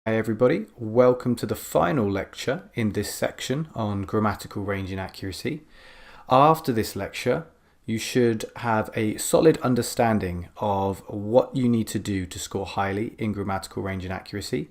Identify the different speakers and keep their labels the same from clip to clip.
Speaker 1: Hi everybody, welcome to the final lecture in this section on grammatical range and accuracy. After this lecture, you should have a solid understanding of what you need to do to score highly in grammatical range and accuracy.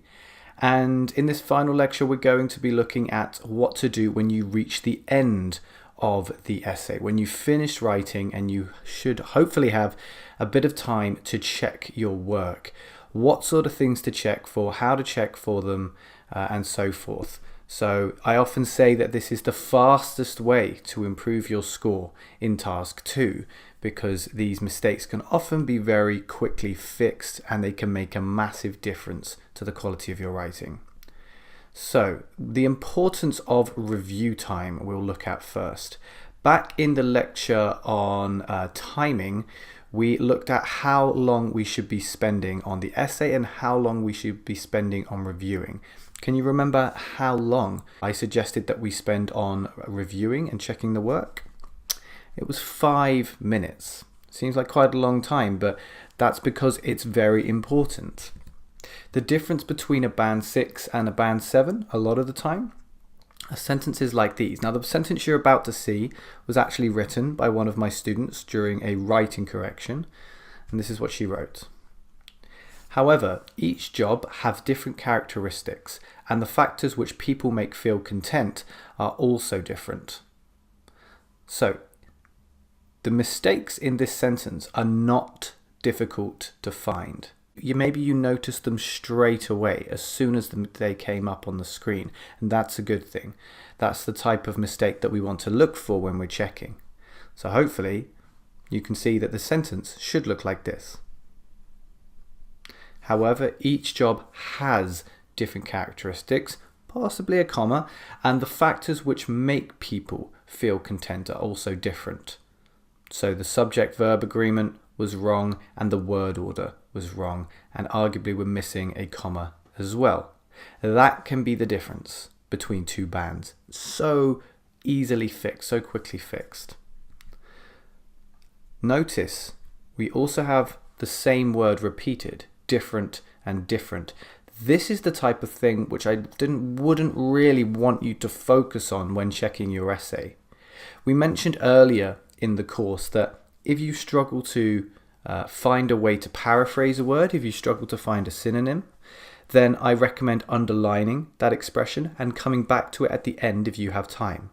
Speaker 1: And in this final lecture, we're going to be looking at what to do when you reach the end of the essay, when you finish writing, and you should hopefully have a bit of time to check your work. What sort of things to check for, how to check for them, and so forth. So I often say that this is the fastest way to improve your score in task 2, because these mistakes can often be very quickly fixed and they can make a massive difference to the quality of your writing. So the importance of review time we'll look at first. Back in the lecture on timing, we looked at how long we should be spending on the essay and how long we should be spending on reviewing. Can you remember how long I suggested that we spend on reviewing and checking the work? It was 5 minutes. Seems like quite a long time, but that's because it's very important. The difference between a band 6 and a band 7, a lot of the time, are sentences like these. Now, the sentence you're about to see was actually written by one of my students during a writing correction, and this is what she wrote. However, each job have different characteristics, and the factors which people make feel content are also different. So, the mistakes in this sentence are not difficult to find. Maybe you notice them straight away as soon as they came up on the screen, and that's a good thing. That's the type of mistake that we want to look for when we're checking. So hopefully you can see that the sentence should look like this. However, each job has different characteristics, possibly a comma, and the factors which make people feel content are also different. So the subject-verb agreement was wrong and the word order was wrong, and arguably we're missing a comma as well. That can be the difference between two bands. So easily fixed, so quickly fixed. Notice we also have the same word repeated, different and different. This is the type of thing which I wouldn't really want you to focus on when checking your essay. We mentioned earlier in the course that if you struggle to find a way to paraphrase a word, if you struggle to find a synonym, then I recommend underlining that expression and coming back to it at the end if you have time.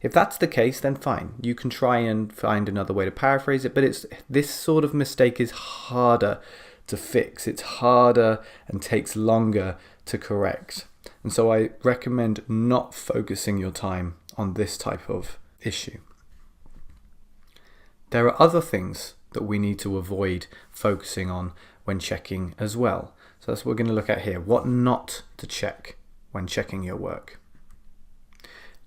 Speaker 1: If that's the case, then fine. You can try and find another way to paraphrase it, but this sort of mistake is harder to fix. It's harder and takes longer to correct. And so I recommend not focusing your time on this type of issue. There are other things that we need to avoid focusing on when checking as well. So that's what we're going to look at here. What not to check when checking your work.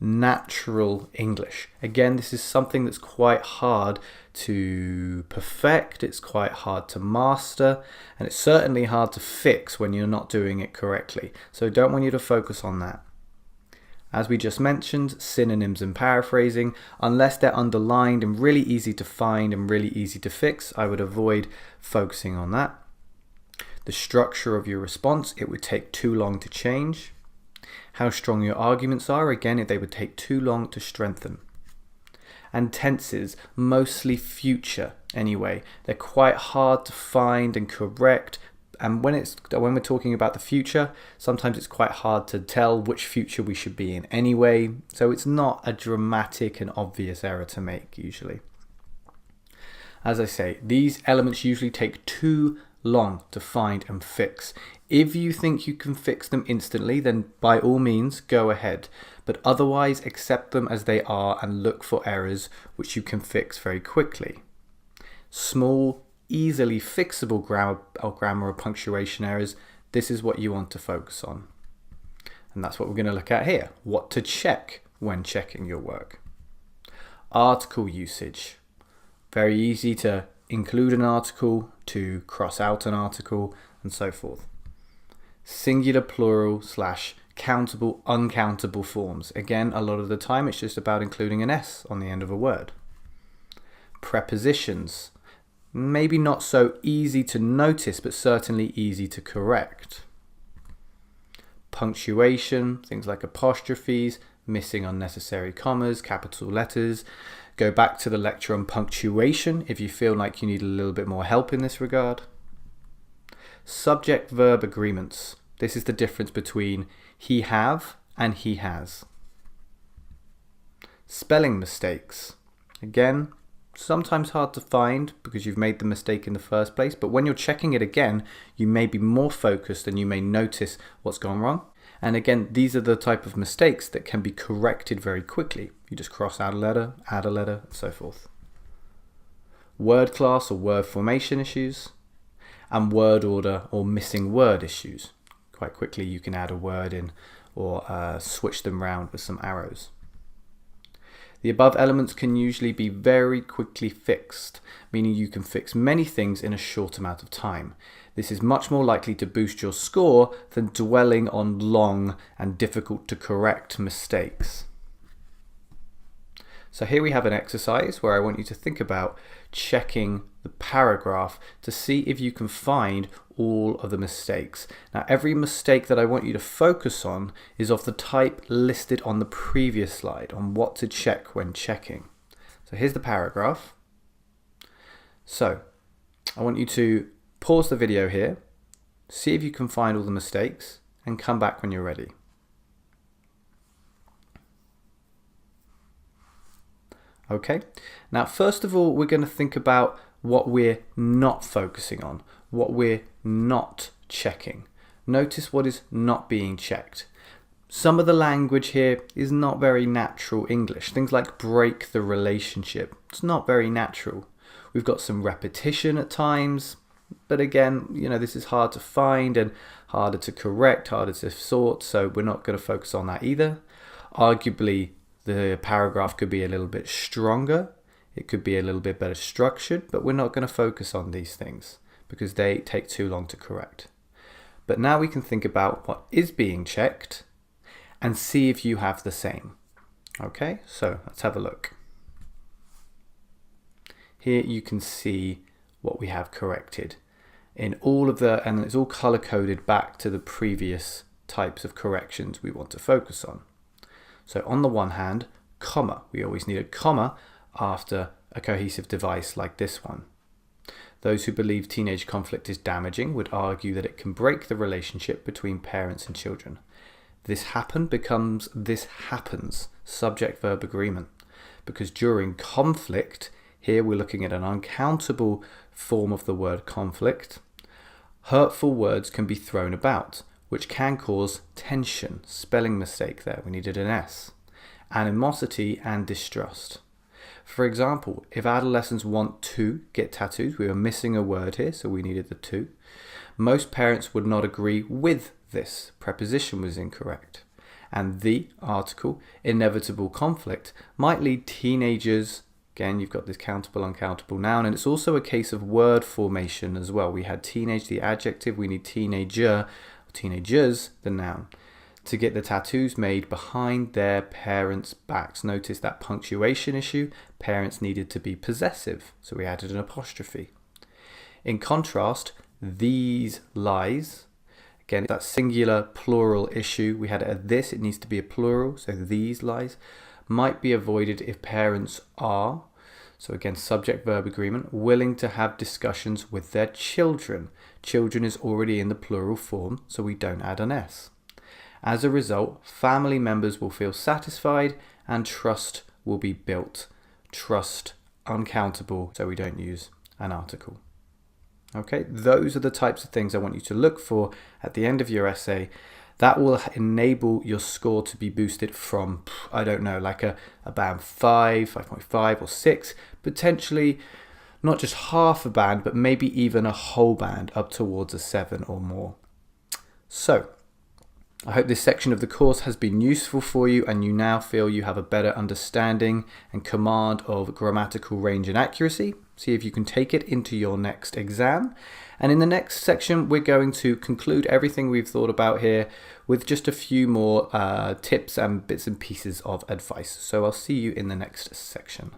Speaker 1: Natural English. Again, this is something that's quite hard to perfect, it's quite hard to master, and it's certainly hard to fix when you're not doing it correctly. So I don't want you to focus on that. As we just mentioned, synonyms and paraphrasing, unless they're underlined and really easy to find and really easy to fix, I would avoid focusing on that. The structure of your response, it would take too long to change. How strong your arguments are, again, if they would take too long to strengthen. And tenses, mostly future anyway. They're quite hard to find and correct. And when we're talking about the future, sometimes it's quite hard to tell which future we should be in anyway. So it's not a dramatic and obvious error to make usually. As I say, these elements usually take too long to find and fix. If you think you can fix them instantly, then by all means go ahead. But otherwise accept them as they are and look for errors which you can fix very quickly. Small, easily fixable grammar or punctuation errors, this is what you want to focus on. And that's what we're going to look at here. What to check when checking your work. Article usage. Very easy to include an article, to cross out an article, and so forth. Singular, plural, / countable, uncountable forms. Again, a lot of the time it's just about including an S on the end of a word. Prepositions. Maybe not so easy to notice, but certainly easy to correct. punctuation, things like apostrophes, missing unnecessary commas, capital letters. Go back to the lecture on punctuation if you feel like you need a little bit more help in this regard. Subject-verb agreements. This is the difference between he have and he has. Spelling mistakes. Again, sometimes hard to find because you've made the mistake in the first place, but when you're checking it again, you may be more focused and you may notice what's gone wrong. And again, these are the type of mistakes that can be corrected very quickly. You just cross out a letter, add a letter, and so forth. Word class or word formation issues, and word order or missing word issues. Quite quickly you can add a word in or switch them around with some arrows. The above elements can usually be very quickly fixed, meaning you can fix many things in a short amount of time. This is much more likely to boost your score than dwelling on long and difficult to correct mistakes. So here we have an exercise where I want you to think about checking the paragraph to see if you can find all of the mistakes. Now, every mistake that I want you to focus on is of the type listed on the previous slide on what to check when checking. So here's the paragraph. So I want you to pause the video here, see if you can find all the mistakes, and come back when you're ready. Okay, now first of all, we're going to think about what we're not focusing on, what we're not checking. Notice what is not being checked. Some of the language here is not very natural English. Things like break the relationship. It's not very natural. We've got some repetition at times, but again, this is hard to find and harder to correct, harder to sort, so we're not going to focus on that either. Arguably, the paragraph could be a little bit stronger. It could be a little bit better structured, but we're not going to focus on these things because they take too long to correct. But now we can think about what is being checked and see if you have the same. Okay, so let's have a look. Here you can see what we have corrected in all of the, and it's all color coded back to the previous types of corrections we want to focus on. So on the one hand, comma. We always need a comma after a cohesive device like this one. Those who believe teenage conflict is damaging would argue that it can break the relationship between parents and children. This happen becomes this happens, subject-verb agreement, because during conflict, here we're looking at an uncountable form of the word conflict, hurtful words can be thrown about, which can cause tension, spelling mistake there, we needed an S, animosity and distrust. For example, if adolescents want to get tattoos, we were missing a word here, so we needed the to. Most parents would not agree with this. Preposition was incorrect. And the article, inevitable conflict, might lead teenagers, again, you've got this countable, uncountable noun, and it's also a case of word formation as well. We had teenage, the adjective, we need teenager, teenagers, the noun, to get the tattoos made behind their parents' backs. Notice that punctuation issue, parents needed to be possessive, so we added an apostrophe. In contrast, these lies, again, that singular plural issue, we had a this, it needs to be a plural, so these lies, might be avoided if parents are, so again, subject-verb agreement, willing to have discussions with their children. Children is already in the plural form, so we don't add an S. As a result, family members will feel satisfied and trust will be built. Trust, uncountable, so we don't use an article. Okay, those are the types of things I want you to look for at the end of your essay. That will enable your score to be boosted from, I don't know, like a band 5, 5.5 or 6, potentially not just half a band, but maybe even a whole band up towards a 7 or more. So, I hope this section of the course has been useful for you and you now feel you have a better understanding and command of grammatical range and accuracy. See if you can take it into your next exam. And in the next section, we're going to conclude everything we've thought about here with just a few more tips and bits and pieces of advice. So I'll see you in the next section.